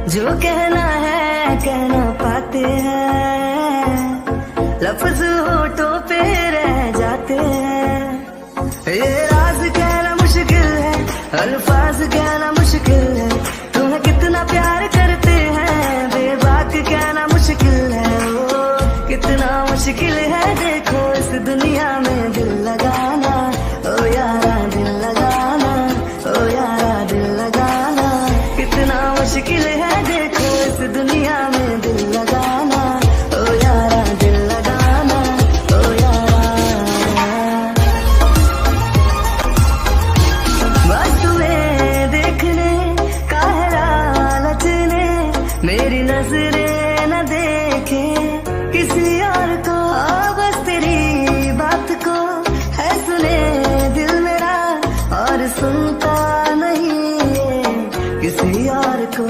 जो कहना है कह ना पाते हैं, लफ्ज होठों पे रह जाते हैं। ये राज कहना मुश्किल है, अल्फाज कहना मुश्किल है, तुम्हें कितना प्यार करते हैं बेबाक कहना मुश्किल है। ओ कितना मुश्किल है देखो इस दुनिया में दिल लगाना, ओ यारा दिल लगाना, ओ यारा दिल लगाना। कितना मुश्किल है देखो इस दुनिया में दिल लगाना, ओ यारा दिल लगाना, ओ यारा। बस तुम्हें देखने का है लालच ने, मेरी नजरें न देखे किसी और को। बस तेरी बात को है सुने दिल मेरा, और सुनता नहीं है किसी और को।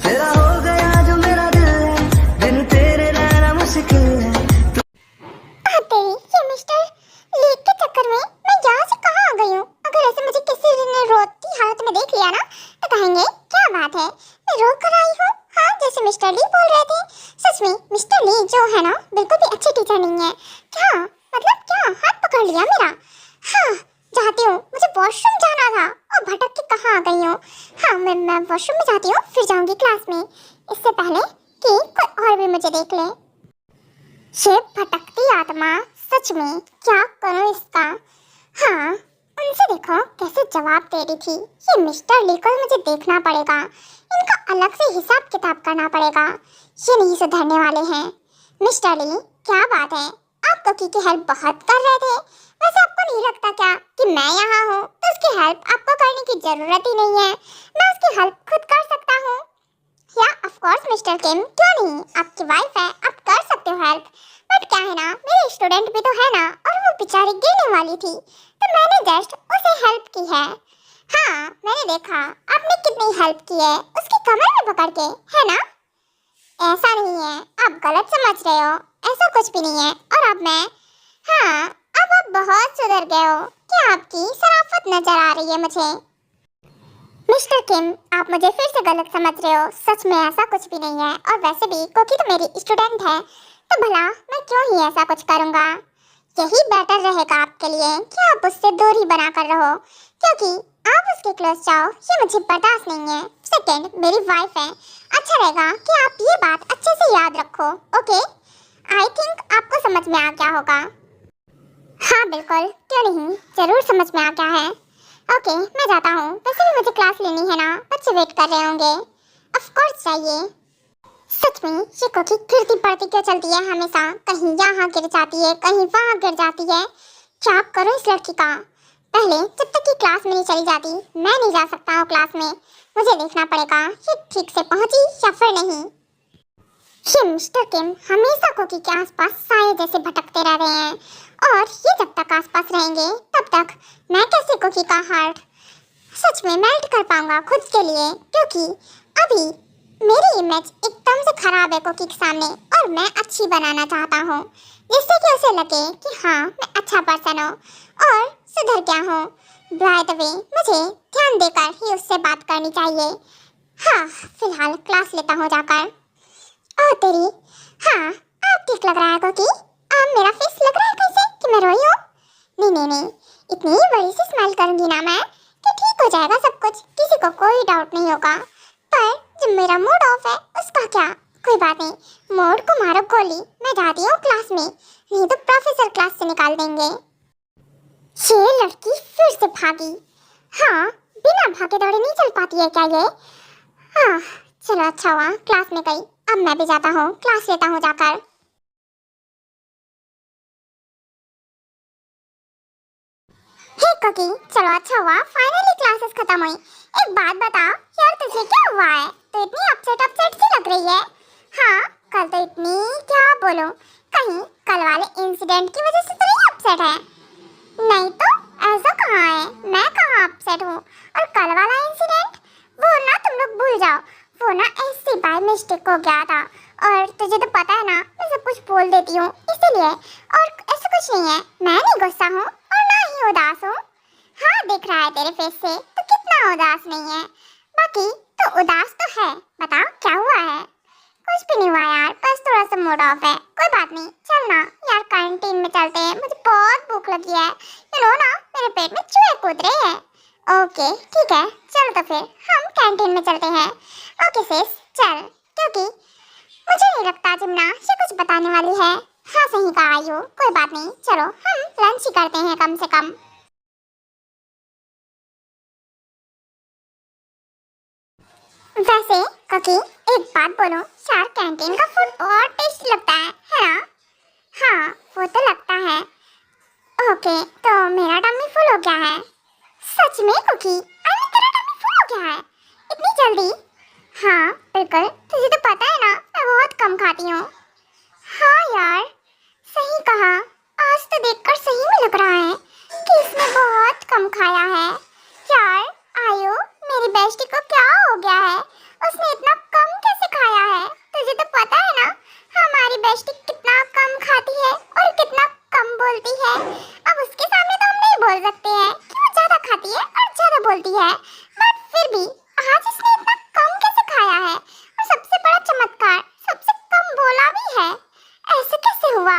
तेरा हो गया जो मेरा दिल है, बिन तेरे रहना मुश्किल है। तेरी ये मिस्टर लीक के चक्कर में मैं यहाँ से कहाँ आ गई हूँ। अगर ऐसे मुझे किसी ने रोती हालत में देख लिया ना तो कहेंगे क्या बात है, मैं रो कर आई हूँ। हाँ, जैसे मिस्टर ली बोल रहे थे। सच में मिस्टर ली जो है ना बिल्कुल भी अच्छे टीचर नहीं है। क्या मतलब, क्या हाथ पकड़ लिया मेरा। हाँ जाती हूँ, मुझे वॉशरूम जाना था और भटक के कहाँ आ गई हूँ। हाँ मैं वॉशरूम में जाती हूँ, फिर जाऊंगी क्लास में, इससे पहले कि कोई और भी मुझे देख ले। ये भटकती आत्मा, सच में क्या करूं इसका। हाँ उनसे देखो कैसे जवाब दे रही थी। ये मिस्टर ली को मुझे देखना पड़ेगा, इनका अलग से हिसाब किताब करना पड़ेगा। ये नहीं सुधरने वाले हैं। मिस्टर ली क्या बात है, आप कोकी की हेल्प बहुत कर रहे थे। वैसे आपको नहीं लगता क्या कि मैं यहाँ हूँ तो उसकी हेल्प आपको करने की जरूरत ही नहीं है, मैं उसकी हेल्प खुद कर सकता हूँ। या ऑफ कोर्स मिस्टर किम, क्यों नहीं, आपकी वाइफ है, आप कर सकते हो हेल्प। बट क्या है ना, मेरी स्टूडेंट भी तो है ना, और वो बेचारी गिरने वाली थी तो मैंने जस्ट उसे हेल्प की है। हाँ मैंने देखा आपने कितनी हेल्प की है, उसकी कमर में पकड़ के, है ना। ऐसा नहीं है, आप गलत समझ रहे हो, ऐसा कुछ भी नहीं है। और अब मैं, हाँ अब आप बहुत सुधर गए हो। क्या आपकी शराफत नजर आ रही है मुझे। मिस्टर किम आप मुझे फिर से गलत समझ रहे हो, सच में ऐसा कुछ भी नहीं है। और वैसे भी कोकी तो मेरी स्टूडेंट है, तो भला मैं क्यों ही ऐसा कुछ करूँगा। यही बेटर रहेगा आपके लिए कि आप उससे दूरी बना कर रहो, क्योंकि आप उसके क्लोज जाओ ये मुझे बर्दाश्त नहीं है। सेकंड मेरी वाइफ है, अच्छा रहेगा कि आप ये बात अच्छे से याद रखो। ओके, आई थिंक आपको समझ में आ गया होगा। हाँ बिल्कुल, क्यों नहीं, जरूर समझ में आ गया है। ओके मैं जाता हूँ, वैसे भी मुझे क्लास लेनी है ना, बच्चे वेट कर रहे होंगे। ऑफ कोर्स चाहिए। सच में ये कोकी गिरती पड़ती क्यों चलती है हमेशा, कहीं यहाँ गिर जाती है कहीं वहाँ गिर जाती है। क्या करो इस लड़की का। पहले जब तक कि क्लास में नहीं चली जाती मैं नहीं जा सकता हूँ क्लास में, मुझे देखना पड़ेगा ये ठीक से पहुँची या फिर नहीं। ये मिस्टर किम हमेशा कोकी के आसपास साए जैसे भटकते रह रहे हैं, और ये जब तक आसपास रहेंगे तब तक मैं कैसे कोकी का हार्ट सच में मेल्ट कर पाऊंगा खुद के लिए, क्योंकि अभी मेरी इमेज एकदम से खराब है कोकी के सामने, और मैं अच्छी बनाना चाहता हूँ जिससे कि उसे लगे कि हाँ मैं अच्छा पर्सन हूँ और सुधर गया हूँ। बाय द वे मुझे ध्यान देकर ही उससे बात करनी चाहिए। हाँ फिलहाल क्लास लेता हूँ जाकर। ओह तेरी, हाँ अब ठीक लग रहा है कोकी। अब मेरा फेस लग रहा है कैसे कि मैं रोई हूँ। नहीं नहीं नहीं, इतनी बड़ी सी स्माइल करूंगी ना मैं कि ठीक हो जाएगा सब कुछ, किसी को कोई डाउट नहीं होगा। पर जब मेरा मूड ऑफ है उसका क्या, कोई बात नहीं, मूड को मारो गोली, मैं जाती हूँ क्लास में, नहीं तो प्रोफेसर क्लास से निकाल देंगे। ये लड़की फिर से भागी। हाँ बिना भागे दौड़े नहीं चल पाती है क्या ये। हाँ चलो अच्छा हुआ क्लास में गई, अब मैं भी जाता हूँ क्लास लेता हूँ जाकर। हे कोकी चलो अच्छा हुआ फाइनली क्लासेस खत्म हुई। एक बात बता यार, तुझे क्या हुआ है, तो इतनी अपसेट सी लग रही है। हाँ कल तो इतनी, क्या बोलूं, कहीं कल वाले इंसिडेंट की वजह से तो नहीं अपसेट है। नहीं तो ऐसा कहाँ है, मैं कहाँ अपसेट हूँ। और कल वाला इंसिडेंट वो ना तुम लोग भूल जाओ, वो ना ऐसे बाय मिस्टेक हो गया था, और तुझे तो पता है ना मैं सब कुछ बोल देती हूँ इसीलिए। और ऐसा कुछ नहीं है, मैं नहीं गुस्सा हूँ और ना ही उदास हूँ। हाँ दिख रहा है तेरे फेस से तो कितना उदास नहीं है, बाकी तो उदास तो है, बताओ क्या हुआ है? कुछ भी नहीं हुआ यार, बस थोड़ा सा मूड ऑफ है। कोई बात नहीं, चल ना यार कैंटीन में चलते हैं, मुझे बहुत भूख लगी है। ना मेरे पेट में चूहे कूद रहे हैं। ओके ठीक है, चल तो फिर हम कैंटीन में चलते हैं। ओके सिस चल, क्योंकि मुझे नहीं लगता जिम्ना ये कुछ बताने वाली है। हाँ सही कहा आयु, कोई बात नहीं, चलो हम लंच ही करते हैं कम से कम। वैसे ककी एक बात बोलूं, यार कैंटीन का फूड बहुत टेस्टी लगता है ना? हाँ वो तो लगता है। ओके तो मेरा टम्मी फुल हो गया है। सच में कुकी, तेरा टम्मी फुल हो गया है इतनी जल्दी? हाँ बिल्कुल, तुझे तो पता है ना मैं बहुत कम खाती हूँ। हाँ यार सही कहा, आज तो देखकर सही में लग रहा है कि इसने बहुत कम खाया है। यार आयु मेरी बेस्टी को क्या हो गया है, उसने इतना कम कैसे खाया है? तुझे तो पता है ना हमारी बेस्टी कितना कम खाती है और कितना कम बोलती है। अब उसके सामने तो हम नहीं बोल सकते हैं कि वो ज्यादा खाती है और ज्यादा बोलती है, बट फिर भी आज इसने इतना कम कैसे खाया है? और सबसे बड़ा चमत्कार, सबसे कम बोला भी है। ऐसे कैसे हुआ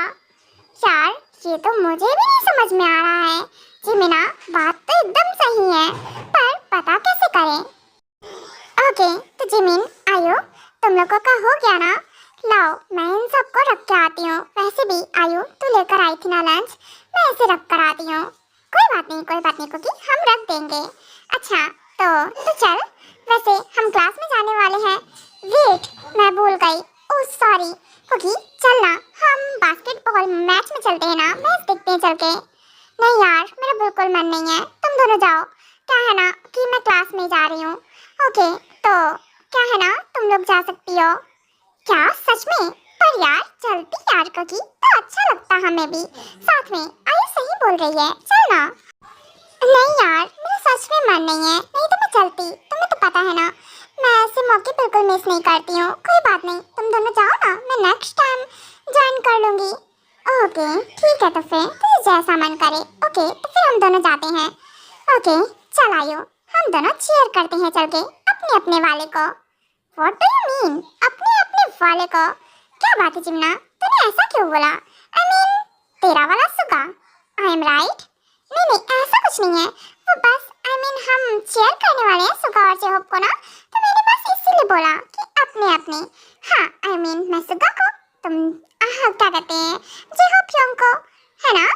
यार? ये तो मुझे भी नहीं समझ में आ रहा है। जिमिना बात तो एकदम सही है, पर पता कैसे करें? ओके तो जिमिन आयु तुम लोगों का हो गया ना? लाओ मैं इन सबको रख के आती हूँ। वैसे भी आयु तू लेकर आई थी ना लंच, मैं इसे रख कर आती हूँ। कोई बात नहीं क्योंकि हम रख देंगे। अच्छा तो चल, वैसे हम क्लास में जाने वाले हैं। वेट मैं भूल गई, ओह सॉरी क्योंकि चल ना हम बास्केटबॉल मैच में चलते हैं ना, मैच देखते हैं चल के। नहीं यार मेरा बिल्कुल मन नहीं है, तुम दोनों जाओ। क्या है ना कि मैं क्लास में जा रही हूँ। ओके तो क्या है ना तुम लोग जा सकती हो। क्या सच में? पर यार चलती यार क्योंकि तो अच्छा लगता हमें भी साथ में। आयु सही बोल रही है, चल ना। नहीं यार मेरा सच में मन नहीं है, नहीं तो मैं चलती। तुम्हें तो पता है ना मैं ऐसे मौके बिल्कुल मिस नहीं करती हूँ। कोई बात नहीं तुम दोनों जाओ ना, मैं नेक्स्ट टाइम ज्वाइन कर लूँगी। ओके ठीक है तो फिर तुझे जैसा मन करे। ओके तो फिर हम दोनों जाते हैं। ओके चल आयो, हम दोनों चीयर करते हैं चल के अपने अपने वाले को। व्हाट डू यू मीन अपने अपने वाले को? क्या बात है जिम्ना, तूने ऐसा क्यों बोला? आई मीन तेरा वाला सुगा। I am right? नहीं ऐसा कुछ नहीं है, वो बस आई मीन हम चेयर करने वाले हैं सुगा और जेहोप को ना, तो मैंने बस इसीलिए बोला कि अपने अपने। हाँ आई मीन मैं सुगा को, तुम क्या कहते हैं जेहोप योंग को, है ना?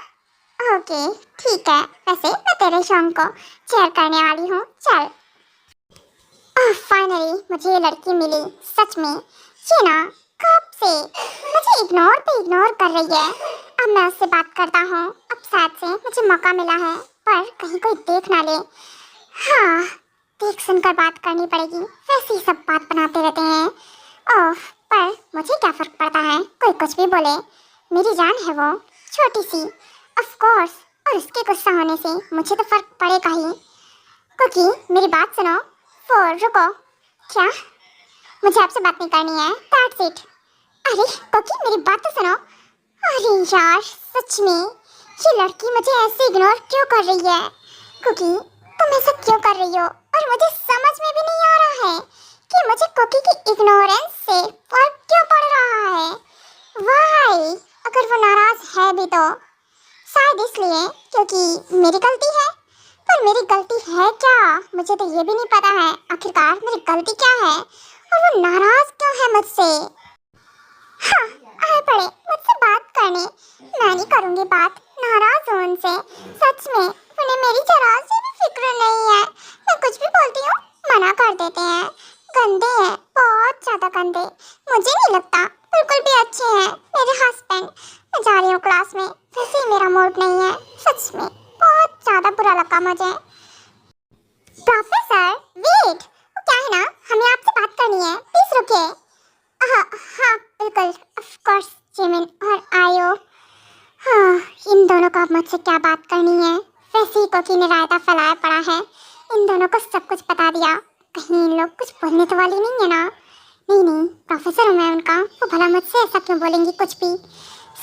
ओके ठीक है, वैसे मैं तेरे शौक को चेयर करने वाली हूँ। चल फाइनली मुझे ये लड़की मिली। सच में ये ना कब से मुझे इग्नोर पे इग्नोर कर रही है। अब मैं उससे बात करता हूँ, अब शायद से मुझे मौका मिला है, पर कहीं कोई देख ना ले। हाँ देख सुनकर बात करनी पड़ेगी, वैसे ही सब बात बनाते रहते हैं। ओह पर मुझे क्या फ़र्क पड़ता है, कोई कुछ भी बोले, मेरी जान है वो छोटी सी। ऑफ कोर्स, और उसके गुस्सा होने से मुझे तो फ़र्क पड़ेगा ही। क्योंकि मेरी बात सुनो। रुको, क्या? मुझे आपसे बात नहीं करनी है, दैट्स इट। अरे कोकी मेरी बात तो सुनो। अरे यार सच में ये लड़की मुझे ऐसे इग्नोर क्यों कर रही है? कोकी तुम ऐसा क्यों कर रही हो? और मुझे समझ में भी नहीं आ रहा है कि मुझे कोकी की इग्नोरेंस से फर्क क्यों पड़ रहा है। वाई अगर वो नाराज है भी तो शायद इसलिए क्योंकि मेरी गलती है। पर मेरी गलती है क्या, मुझे तो ये भी नहीं पता है आखिरकार मेरी गलती क्या है और वो नाराज क्यों है मुझसे। हाँ आए पड़े मुझसे बात करने, मैं नहीं करूँगी बात, नाराज हूँ उनसे। सच में उन्हें मेरी जरा से भी फिक्र नहीं है, मैं कुछ भी बोलती हूँ मना कर देते हैं। गंदे हैं, बहुत ज़्यादा गंदे। मुझे नहीं लगता बिल्कुल भी अच्छे हैं मेरे हस्बैंड। मैं जा रही हूँ क्लास में, वैसे ही मेरा मूड नहीं है। सच में बहुत ज़्यादा बुरा लगा मुझे। प्रोफेसर वेट, वो क्या है ना हमें आपसे बात करनी है, प्लीज रुकिए। हाँ बिल्कुल ऑफ कोर्स जिमिन और आयो। हाँ इन दोनों को अब मुझसे क्या बात करनी है। वैसे ही कोकी ने रायता फैलाया पड़ा है, इन दोनों को सब कुछ बता दिया, कहीं इन लोग कुछ बोलने तो वाली नहीं है ना। नहीं प्रोफेसर हूँ मैं उनका, वो भला मुझसे ऐसा क्यों बोलेंगी कुछ भी।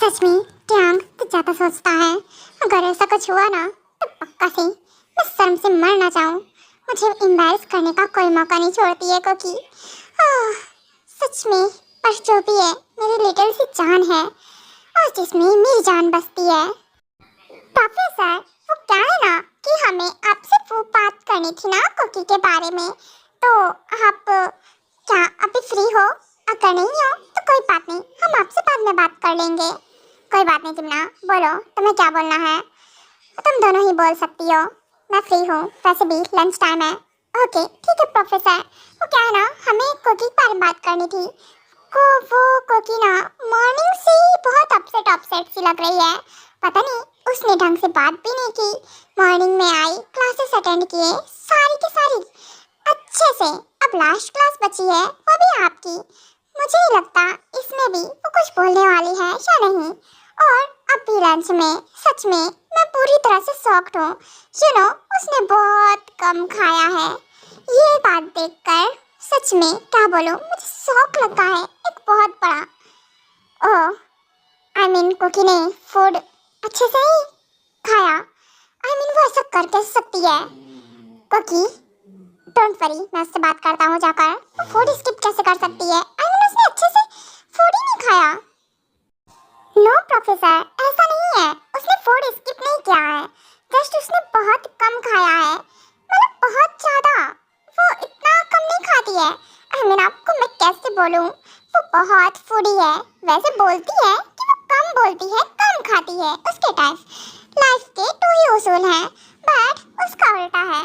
सच में ट्यांग तो ज़्यादा सोचता है, अगर ऐसा कुछ हुआ ना तो पक्का से मैं शर्म से मर ना जाऊँ। मुझे एम्बैरस करने का कोई मौका नहीं छोड़ती है कुकी। सच में, पर जो भी है मेरी लिटिल सी जान है और जिसमें मेरी जान बसती है। प्रोफेसर, वो क्या है ना कि हमें आपसे वो बात करनी थी ना कुकी के बारे में, तो आप क्या अभी फ्री हो? अगर नहीं हो तो कोई बात नहीं, हम आपसे बाद में बात कर लेंगे। कोई बात नहीं जिम्ना, बोलो तुम्हें क्या बोलना है। तुम दोनों ही बोल सकती हो, मैं फ्री हूँ, वैसे भी लंच टाइम है। ओके ठीक है प्रोफेसर, वो क्या है ना हमें कुकी के बारे में बात करनी थी। वो कुकी ना मॉर्निंग से ही बहुत अपसेट सी लग रही है। पता नहीं उसने ढंग से बात भी नहीं की। मॉर्निंग में आई, क्लासेस अटेंड किए सारी की सारी अच्छे से, अब लास्ट क्लास बची है वो भी आपकी। मुझे नहीं लगता इसमें भी वो कुछ बोलने वाली है या नहीं। और अब भी लंच में सच में मैं पूरी तरह से शॉक्ड हूँ। उसने बहुत कम खाया है। ये बात देखकर सच में क्या बोलूँ, मुझे शौक लगा है एक बहुत बड़ा। ओह कुकी ने फूड अच्छे से ही खाया। वो ऐसा कर कैसे सकती है? कुकी डोंट वरी, मैं उससे बात करता हूँ जाकर। वो फूड स्किप कैसे कर सकती है? उसने अच्छे से फूड ही नहीं खाया। नो प्रोफेसर, ऐसा नहीं है, उसने फूड स्किप नहीं किया है, जस्ट उसने बहुत कम खाया है, मतलब बहुत ज़्यादा। वो इतना कम नहीं खाती है। आपको मैं कैसे बोलूँ, वो बहुत फूडी है। वैसे बोलती है कि वो कम बोलती है कम खाती है, उसके लाइफ के टू ही उसूल हैं, बट उसका उल्टा है।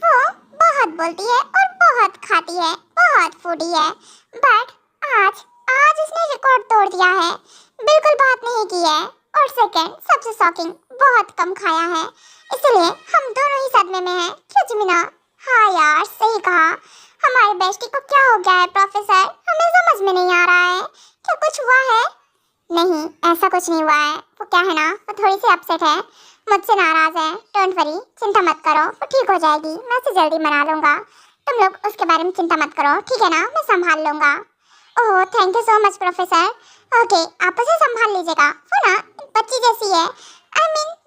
वो बहुत बोलती है और बहुत खाती है, बहुत फूडी है, बट आज उसने रिकॉर्ड तोड़ दिया है, बिल्कुल बात नहीं की है। और सेकंड सबसे शॉकिंग, बहुत कम खाया है, इसलिए हम दोनों ही सदमे में हैं। क्यों जिमिना? हाँ यार सही कहा, हमारी बेस्टी को क्या हो गया है प्रोफेसर, हमें समझ में नहीं आ रहा है। क्या कुछ हुआ है? नहीं ऐसा कुछ नहीं हुआ है। वो क्या है ना, वो थोड़ी सी अपसेट है, मुझसे नाराज है। डोंट वरी, चिंता मत करो, वो ठीक हो जाएगी, मैं उसे जल्दी मना लूंगा। तुम लोग उसके बारे में चिंता मत करो, ठीक है ना, मैं संभाल लूंगा। Oh thank you so much professor. Okay आप उसे संभाल लीजिएगा, वो ना बच्ची जैसी है।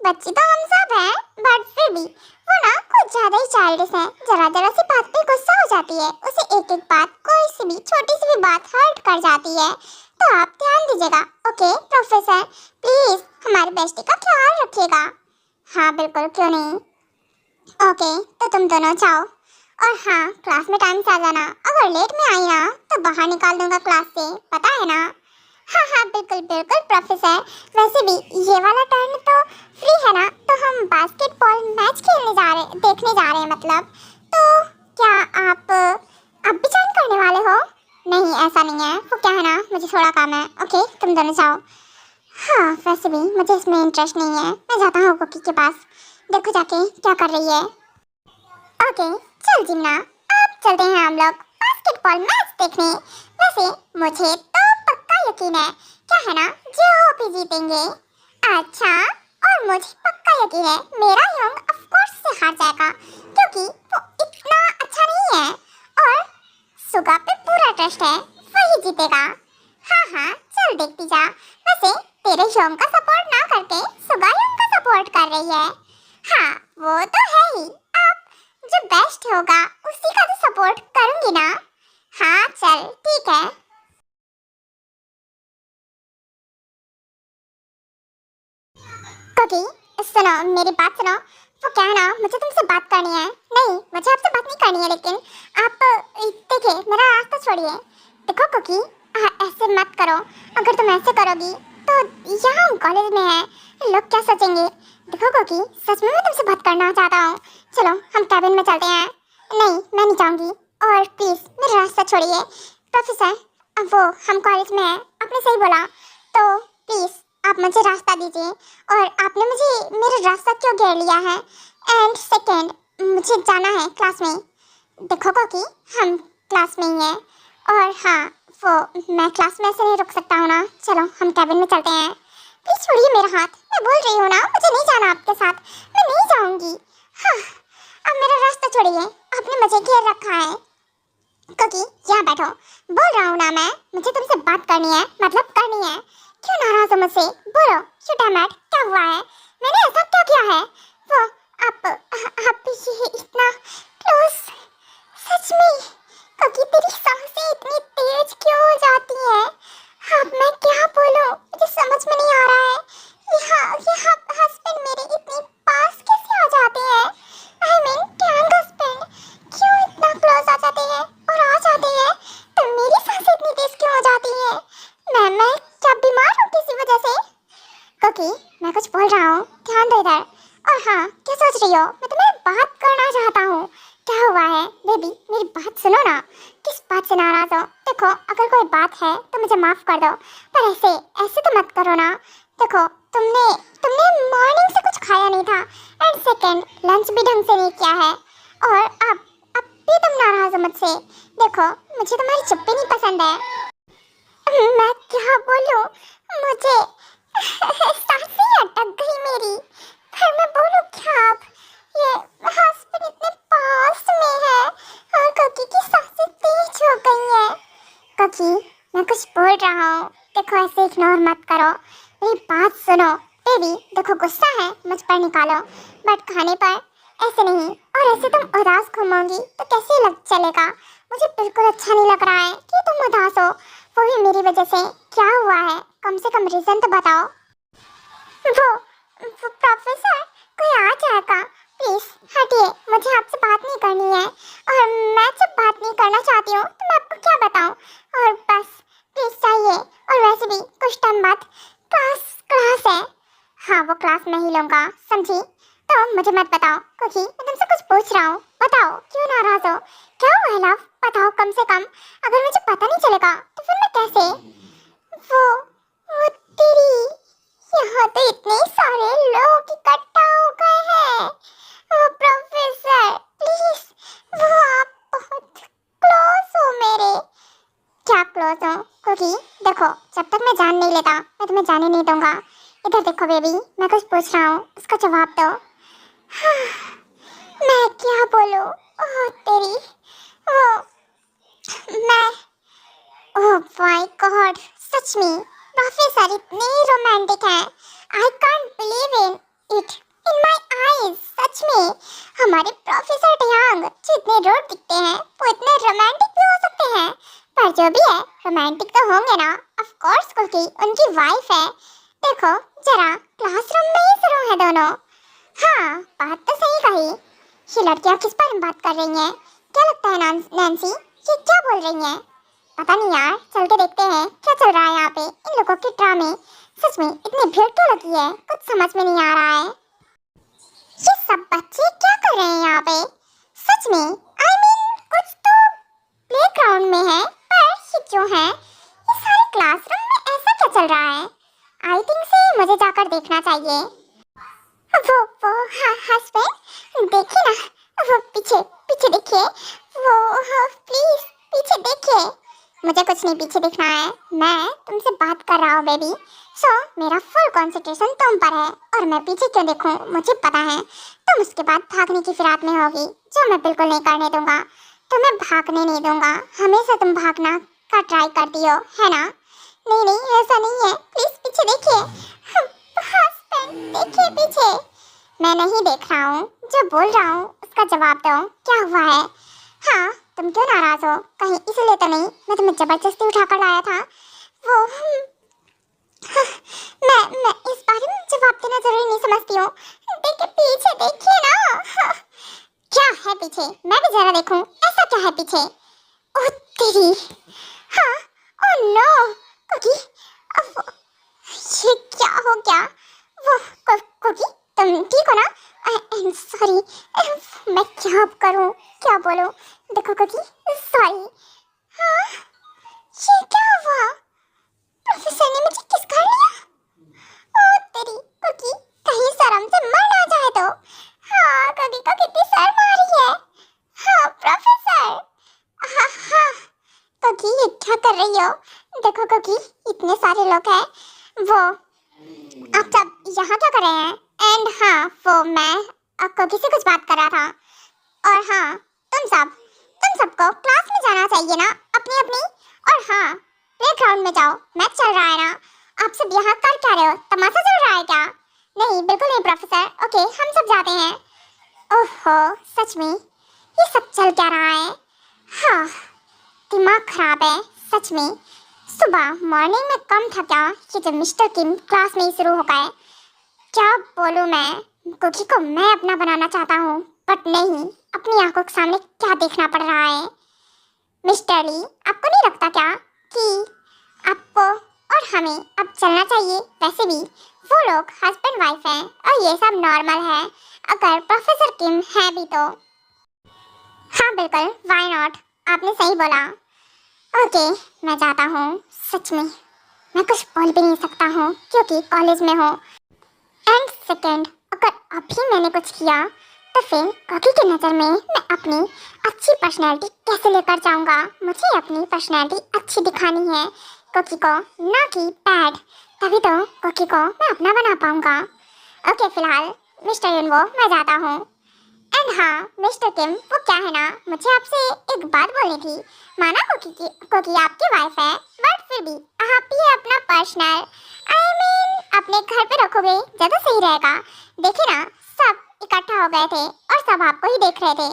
बच्ची तो हम सब हैं, बट फिर भी वो ना कुछ ज्यादा ही चाइल्डिश है। जरा सी बात पे गुस्सा हो जाती है, उसे एक बात, कोई सी भी छोटी सी भी बात हर्ट कर जाती है। तो आप ध्यान दीजिएगा, ओके प्रोफेसर, प्लीज हमारी बेस्टी का ख्याल रखिएगा। हाँ बिल्कुल, क्यों नहीं। ओके तो तुम दोनों जाओ, और हाँ क्लास में टाइम से आ जाना। अगर लेट में आई ना तो बाहर निकाल दूंगा क्लास से, पता है ना। हाँ बिल्कुल प्रोफेसर। वैसे भी ये वाला टर्न तो फ्री है ना, तो हम बास्केटबॉल मैच देखने जा रहे हैं मतलब। तो क्या आप भी ज्वाइन करने वाले हो? नहीं ऐसा नहीं है, वो क्या है ना मुझे थोड़ा काम है। ओके तुम दोनों जाओ। हाँ वैसे भी मुझे इसमें इंटरेस्ट नहीं है, मैं जाता हूँ कुकी के पास, देखो जाके क्या कर रही है। ओके चल जिम्ना, अब चलते हैं हम लोग बास्केटबॉल मैच देखने। वैसे मुझे तो पक्का यकीन है, क्या है ना, जो भी जीतेंगे। अच्छा, और मुझे पक्का यकीन है मेरा यंग ऑफ कोर्स से हार जाएगा, क्योंकि वो इतना अच्छा नहीं है, और सुगा पे पूरा ट्रस्ट है, वही जीतेगा। हाँ चल देखती जा। वैसे तेरे यंग का सपोर्ट ना करके सुगा यंग का सपोर्ट कर रही है। हाँ वो तो है ही, अब जो बेस्ट होगा उसी का तो सपोर्ट करूंगी ना। हाँ चल ठीक है। कुकी सुनो, मेरी बात सुनो। वो क्या है ना, मुझे तुमसे बात करनी है। नहीं मुझे आपसे बात नहीं करनी है, लेकिन आप देखिए मेरा रास्ता छोड़िए। देखो कुकी ऐसे मत करो, अगर तुम ऐसे करोगी तो यहाँ हम कॉलेज में हैं, लोग क्या सोचेंगे। देखो कुकी सच में मैं तुमसे बात करना चाहता हूँ, चलो हम कैबिन में चलते हैं। नहीं मैं नहीं जाऊँगी, और प्लीज़ मेरा रास्ता छोड़िए। प्रोफेसर वो हम कॉलेज में हैं, आपने सही बोला, तो प्लीज़ आप मुझे रास्ता दीजिए। और आपने मुझे मेरा रास्ता क्यों घेर लिया है? एंड सेकंड मुझे जाना है क्लास में। देखो कि हम क्लास में ही हैं, और हाँ वो मैं क्लास में ऐसे नहीं रुक सकता हूँ ना। चलो हम कैबिन में चलते हैं। प्लीज छोड़िए मेरा हाथ, मैं बोल रही हूँ ना मुझे नहीं जाना आपके साथ, मैं नहीं जाऊँगी। हाँ अब मेरा रास्ता छोड़िए, आपने मुझे घेर रखा है। क्योंकि यहाँ बैठो, बोल रहा हूँ ना मैं, मुझे तुमसे बात करनी है, मतलब करनी है। क्यों नाराज हो मुझसे? बोलो शूट एम एट, क्या हुआ है? मैंने ऐसा क्या किया है? वो आप ये इतना क्लोज, सच में? कभी तेरी सांसें इतनी तेज क्यों हो जाती हैं? अब मैं क्या बोलूं, मुझे समझ में नहीं आ रहा है। ये हस्बैंड मेरे इतनी पास कैसे आ जाते हैं? आई मीन टैंग हस्बैंड क्यों इतना क्लोज आ जाते हैं और आ जाते हैं, तो मेरी सांसें इतनी तेज क्यों हो जाती हैं? मैं क्या बीमार हूँ किसी वजह से? क्योंकि मैं कुछ बोल रहा हूँ, ध्यान दो इधर। और हाँ, क्या सोच रही हो? मैं तुम्हें बात करना चाहता हूँ। क्या हुआ है बेबी, मेरी बात सुनो ना। किस बात से नाराज हो? देखो, अगर कोई बात है तो मुझे माफ कर दो, पर ऐसे ऐसे तो मत करो ना। देखो, तुमने तुमने मॉर्निंग से कुछ खाया नहीं था, एंड सेकंड लंच भी ढंग से नहीं किया है, और अब भी तुम नाराज हो मुझसे। देखो, मुझे तुम्हारी चुप्पी नहीं पसंद है। मैं क्या बोलूं, मुझे सांसें अटक गई मेरी, पर मैं बोलूं क्या अब? ये हस्बैंड इतने पास में है और ककी की सांसें तेज हो गई हैं। ककी, मैं कुछ बोल रहा हूँ, देखो ऐसे इग्नोर मत करो, मेरी बात सुनो। बेबी देखो, गुस्सा है मुझ पर निकालो, बट खाने पर ऐसे नहीं। और ऐसे तुम उदास घूमोगी तो कैसे लग चलेगा? मुझे बिल्कुल अच्छा नहीं लग रहा है कि तुम उदास हो, वो भी मेरी वजह से। क्या हुआ है, कम से कम रीजन तो बताओ। वो प्रोफेसर, कोई आ जाएगा, प्लीज हटिए, मुझे आपसे बात नहीं करनी है। और मैं जब बात नहीं करना चाहती हूँ तो मैं आपको क्या बताऊँ? और बस प्लीज चाहिए। और वैसे भी कुछ टाइम बाद क्लास है। हाँ, वो क्लास मैं ही लूँगा, समझी? तो मुझे मत बताओ, क्योंकि मैं तुमसे कुछ पूछ रहा हूँ। बताओ, क्यों नाराज हो? क्या हुआ है लव? बताओ कम से कम। अगर मुझे पता नहीं चलेगा तो फिर मैं कैसे? वो तेरी, यहाँ तो इतने सारे लोग इकट्ठा हो गए हैं। वो प्रोफेसर प्लीज, वो आप बहुत क्लोज हो मेरे। क्या क्लोज हो? क्योंकि देखो, जब तक मैं जान नहीं लेता मैं तुम्हें जाने नहीं दूंगा। इधर देखो बेबी, मैं कुछ पूछ रहा हूँ, उसका जवाब दो। हाँ, मैं क्या बोलूँ? ओह तेरी, वो मैं, ओह माय गॉड, सच में प्रोफेसर इतने रोमांटिक हैं। I can't believe in it in my eyes. सच में हमारे प्रोफेसर टयांग जो इतने रूड दिखते हैं, वो इतने रोमांटिक भी हो सकते हैं। पर जो भी है, रोमांटिक तो होंगे ना, ऑफ कोर्स, क्योंकि उनकी वाइफ है। देखो जरा, क्लासरूम में ही शुरू है दोनों। हाँ, बात तो सही कही। ये लड़कियां किस बारे में बात कर रही हैं? क्या लगता है नैन्सी, ये क्या बोल रही हैं? पता नहीं यार, चल के देखते हैं क्या चल रहा है यहाँ पे, इन लोगों के ड्रामे। सच में इतनी भीड़ क्यों लगी है, कुछ समझ में नहीं आ रहा है। ये सब बच्चे क्या कर रहे हैं यहाँ पे? सच में आई मीन कुछ तो प्लेग्राउंड में है, पर ये जो है, ये सारे क्लासरूम में ऐसा क्या चल रहा है? आई थिंक से मुझे जाकर देखना चाहिए। वो हस्बैंड, देखिए ना, वो पीछे पीछे देखिए, वो प्लीज पीछे देखिए। मुझे कुछ नहीं पीछे दिखना है, मैं तुमसे बात कर रहा हूँ बेबी। सो मेरा फुल कंसंट्रेशन तुम पर है, और मैं पीछे क्यों देखूं मुझे पता है। तुम उसके बाद भागने की फिराक में होगी, जो मैं बिल्कुल नहीं करने दूंगा। तुम्हें भागने नहीं दूंगा, हमेशा तुम भागना का ट्राई करती हो, है ना? नहीं नहीं, ऐसा नहीं है, प्लीज पीछे देखिए। हस्बैंड देखिए पीछे। मैं नहीं देख रहा हूँ, जो बोल रहा हूँ उसका जवाब दो, क्या हुआ है? हाँ, तुम क्यों नाराज हो? कहीं इसलिए तो नहीं मैं तुम्हें जबरदस्ती उठाकर लाया था? वो मैं इस बारे में जवाब देना जरूरी नहीं समझती हूँ। देखिए पीछे, देखिए ना। क्या है पीछे? मैं भी जरा देखूं, ऐसा क्या है पीछे? ओह तेरी, हाँ, ओह नो, कुकी, अब ये क्या हो गया? वो कुकी, तुम ठीक हो ना? आई एम सॉरी, मैं क्या करूं, क्या बोलूं? देखो कुकी, सॉरी। हाँ, ये क्या हुआ? प्रोफेसर ने मुझे किस कर लिया? ओह तेरी कुकी, कहीं शर्म से मर ना जाए तो। हाँ, कुकी को कितनी शर्म आ रही है। हाँ प्रोफेसर, हाँ हाँ, कुकी ये क्या कर रही हो? देखो कुकी, इतने सारे लोग हैं, वो आप सब यहाँ क्या कर रहे हैं? एंड हाँ, वो मैं कुकी से कुछ बात कर रहा था। और हाँ, तुम सबको क्लास में जाना चाहिए ना, अपनी अपनी। और हाँ, प्लेग्राउंड में जाओ, मैच चल रहा है ना। आप सब यहाँ कर क्या रहे हो? तमाशा चल रहा है क्या? नहीं, बिल्कुल नहीं प्रोफेसर। ओके, हम सब जाते हैं। ओहो, सच में ये सब चल क्या रहा है? हाँ, दिमाग खराब है सच में। सुबह मॉर्निंग में कम था क्या कि जब मिस्टर किम क्लास में ही शुरू हो गए। क्या बोलूँ मैं, कुकी को मैं अपना बनाना चाहता हूँ बट नहीं, अपनी आंखों के सामने क्या देखना पड़ रहा है। मिस्टर ली, आपको नहीं लगता क्या कि आपको और हमें अब चलना चाहिए? वैसे भी वो लोग हस्बैंड वाइफ हैं और ये सब नॉर्मल है, अगर प्रोफेसर किम है भी तो। हाँ बिल्कुल, व्हाई नॉट, आपने सही बोला। ओके, मैं जाता हूँ। सच में मैं कुछ बोल भी नहीं सकता हूँ क्योंकि कॉलेज में हूँ। एंड सेकेंड, अगर अभी मैंने कुछ किया तो फिर कोकी की नज़र में मैं अपनी अच्छी पर्सनैलिटी कैसे लेकर जाऊंगा? मुझे अपनी पर्सनैलिटी अच्छी दिखानी है कोकी को, ना कि बैड, तभी तो कोकी को मैं अपना बना पाऊंगा। ओके, फिलहाल मिस्टर युनवो, मैं जाता हूँ। एंड हाँ मिस्टर किम, वो क्या है ना, मुझे आपसे एक बात बोलनी थी। माना कोकी आपकी वाइफ है, बट फिर भी आप ये अपना पर्सनल अपने घर पे रखोगे ज़्यादा सही रहेगा। देखिए ना, सब इकट्ठा हो गए थे और सब आपको ही देख रहे थे।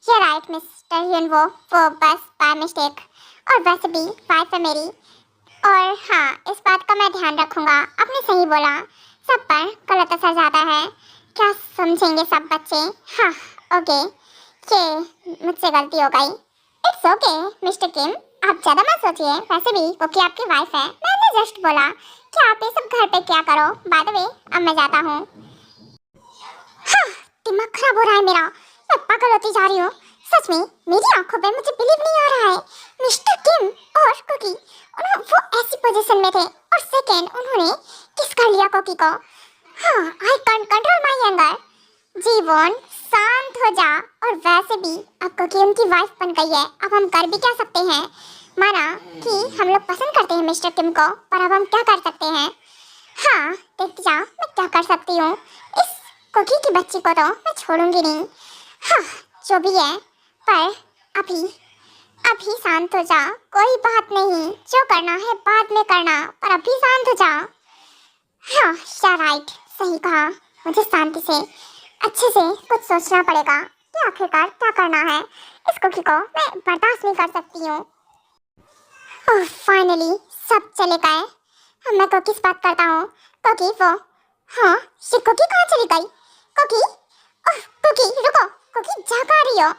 ये राइट मिस्टर युनवो, वो बस बाय मिस्टेक, और वैसे भी वाइफ है मेरी। और हाँ, इस बात का मैं ध्यान रखूँगा। आपने सही बोला, सब पर गलत असर जाता है, क्या समझेंगे सब बच्चे। हाँ ओके, ये मुझसे गलती हो गई। इट्स ओके मिस्टर किम, आप ज़्यादा मत सोचिए। वैसे भी क्योंकि आपकी वाइफ है, मैंने जस्ट बोला कि आप ये सब घर पे क्या करो। बाय द वे, अब मैं जाता हूँ। हाँ, दिमाग खराब हो रहा है मेरा, मैं पागल होती जा रही हूँ। सच में मेरी आंखों पे मुझे बिलीव नहीं हो रहा है। मिस्टर किम और कोकी, वो ऐसी पोजीशन में थे और सेकेंड उन्होंने किस कर लिया कोकी को। हाँ, I can't control my anger. जीवन शांत हो जा। और वैसे भी अब कोकी उनकी वाइफ बन गई है, अब हम कर भी क्या सकते हैं? माना कि हम लोग पसंद करते हैं मिस्टर किम को, पर अब हम क्या कर सकते हैं? हाँ, देखते जा मैं क्या कर सकती हूँ। इस कोकी की बच्ची को तो मैं छोड़ूंगी नहीं। हाँ, जो भी है, पर अभी शांत हो जा। कोई बात नहीं, जो करना है बाद में करना, पर अभी शांत हो जा। हाँ राइट, सही कहा। मुझे शांति से अच्छे से कुछ सोचना पड़ेगा कि आखिरकार क्या करना है। इस कोकी को मैं बर्दाश्त नहीं कर सकती हूँ। ओह फाइनली सब चले गए। अब मैं कोकी से बात करता हूँ। कोकी, वो हाँ, ये कोकी कहाँ चली गई? कोकी, ओह कोकी रुको, कोकी जा कहाँ रही हो?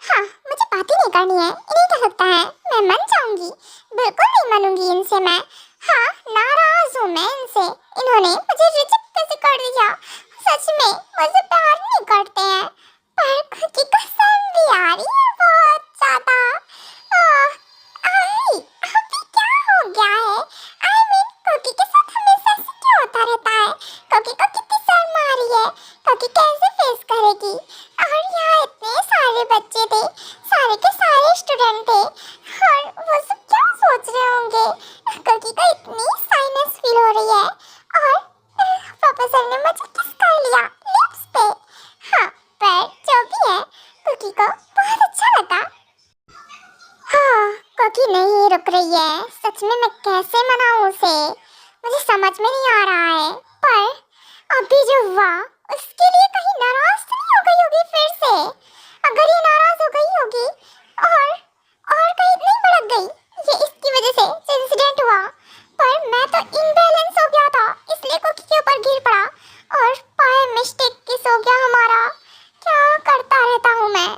हाँ, मुझे बात ही नहीं करनी है। इन्हें क्या लगता है मैं मन जाऊंगी? बिल्कुल नहीं मनूंगी इनसे मैं। हाँ, नाराज हूँ मैं इनसे। इन्होंने मुझे रिजेक्ट कैसे कर दिया? सच में मुझे प्यार नहीं करते हैं। पर कोकी कसम भी आ रही है बहुत ज्यादा। अभी क्या हो गया है? कोकी के साथ हमेशा ऐसे क्यों होता रहता है? कोकी को कितनी शर्म आ रही है। कोकी कैसे फेस करेगी? और यहाँ इतने सारे बच्चे थे, सारे के सारे स्टूडेंट थे, और वो सब क्या सोच रहे होंगे? कोकी को इतनी साइनेस फील हो रही है, और प्रोफेसर ने मुझे किस कर लिया लिप्स पे। हाँ, पर जो भी है, कोकी को बहुत अच्छा लगा। हाँ, कोकी नहीं रुक रही है। सच में मैं कैसे मनाऊं उसे, मुझे समझ में नहीं आ रहा है। पर अभी जो हुआ उसके लिए कहीं नाराज तो नहीं हो गई होगी फिर से? अगर ये नाराज हो गई होगी और कहीं नहीं भड़क गई, ये इसकी वजह से जो इंसिडेंट हुआ। पर मैं तो इम्बैलेंस हो गया था, इसलिए कोकी के ऊपर गिर पड़ा और बाय मिस्टेक किस हो गया हमारा। क्या करता रहता हूँ मैं।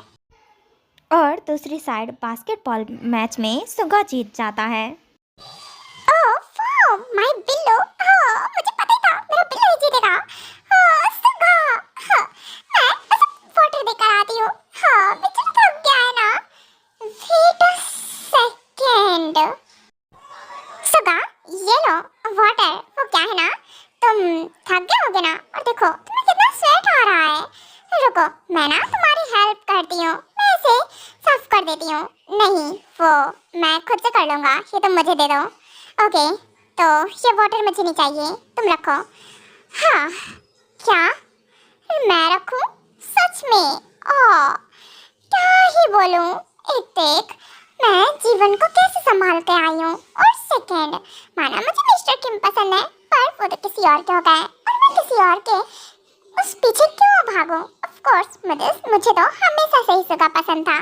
और दूसरी साइड बास्केटबॉल मैच में सुगा जीत जाता है। ओह वाओ, माय बिल्लो। हाँ, मुझे पता ही था मेरा बिल्लो ही जीतेगा। हाँ, सुगा। हाँ, मैं बस वाटर देकर आती हूँ। हाँ, बेचारा थक गया है ना। Wait a second. सुगा, ये लो वाटर। वो क्या है ना, तुम थक गए होगे ना, और देखो तुम्हें कितना स्वेट आ रहा है। रुको, मैं ना तुम्हारी हेल्प करती हूँ, मैं इसे साफ कर देती हूँ। नहीं, वो मैं खुद से कर लूँगा, ये तुम मुझे दे दो। ओके, तो ये वाटर मुझे नहीं चाहिए, तुम रखो। हाँ, क्या मैं रखूँ? सच में? ओह, क्या ही बोलूँ। एक देख, मैं जीवन को कैसे संभाल के आई हूँ। और सेकेंड, माना मुझे मिस्टर किम पसंद है, पर वो तो किसी और के हो गए, और मैं किसी और के उस पीछे क्यों भागूं? ऑफ कोर्स मुझे तो हमेशा से ही सुगा पसंद था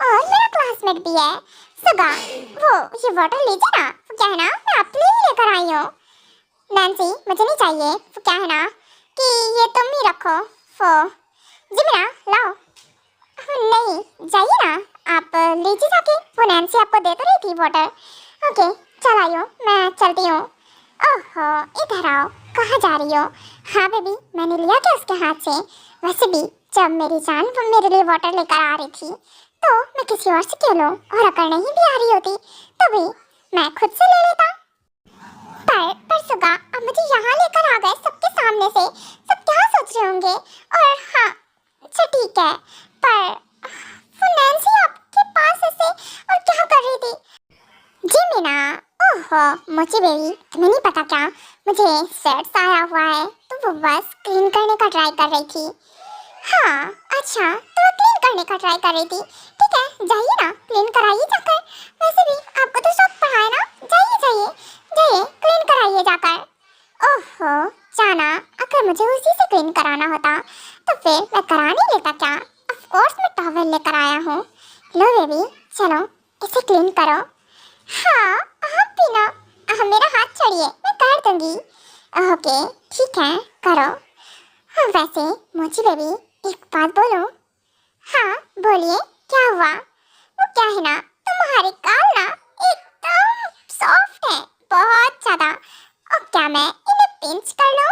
और मेरा क्लासमेट भी है। सुगा, वो ये वाटर लीजिए ना, वो क्या है ना, मैं आपके लिए ही लेकर आई हूँ। नैन्सी, मुझे नहीं चाहिए, वो क्या है ना कि ये तुम ही रखो। वो जिमिना, लाओ। नहीं, जाइए ना, आप लीजिए जाके, वो नैन्सी आपको दे तो रही थी वाटर। ओके, चल आई हूँ, मैं चलती हूँ। ओहो, इधर आओ, कहाँ जा रही हो? हाँ बेबी, मैंने लिया क्या उसके हाथ से? वैसे भी जब मेरी जान वो मेरे लिए वाटर लेकर आ रही थी तो मैं किसी और से क्यों लूं, और अगर नहीं भी आ रही होती तो भी मैं खुद से ले लेता। पर सुगा, अब मुझे यहाँ लेकर आ गए सबके सामने से, सब क्या सोच रहे होंगे? और हाँ, अच्छा ठीक है, पर वो नैन्सी आपके पास ऐसे और क्या कर रही थी? जी मीना, ओहो मोची बेबी, तुम्हें नहीं पता क्या, मुझे सेट्स आया हुआ है तो वो बस क्लीन करने का ट्राई कर रही थी। हाँ अच्छा, तो वो क्लीन करने का ट्राई कर रही थी, ठीक है, जाइए ना, क्लीन कराइए जाकर। वैसे भी आपको तो शौक पड़ा है ना, जाइए जाइए जाइए, क्लीन कराइए जाकर। ओहो जाना, अगर मुझे उसी से क्लीन कराना होता तो फिर मैं करा नहीं लेता क्या? ऑफ कोर्स मैं टॉवल लेकर आया हूँ। लो बेबी, चलो इसे क्लीन करो। हाँ आप भी ना, मेरा हाथ छोड़िए, मैं कर दूंगी। ओके ठीक है, करो। हाँ वैसे मोची बेबी, एक बात बोलो? हाँ बोलिए, क्या हुआ? वो क्या है ना, तुम्हारे गाल ना एकदम सॉफ्ट है, बहुत ज्यादा। और क्या मैं इन्हें पिंच कर लूं?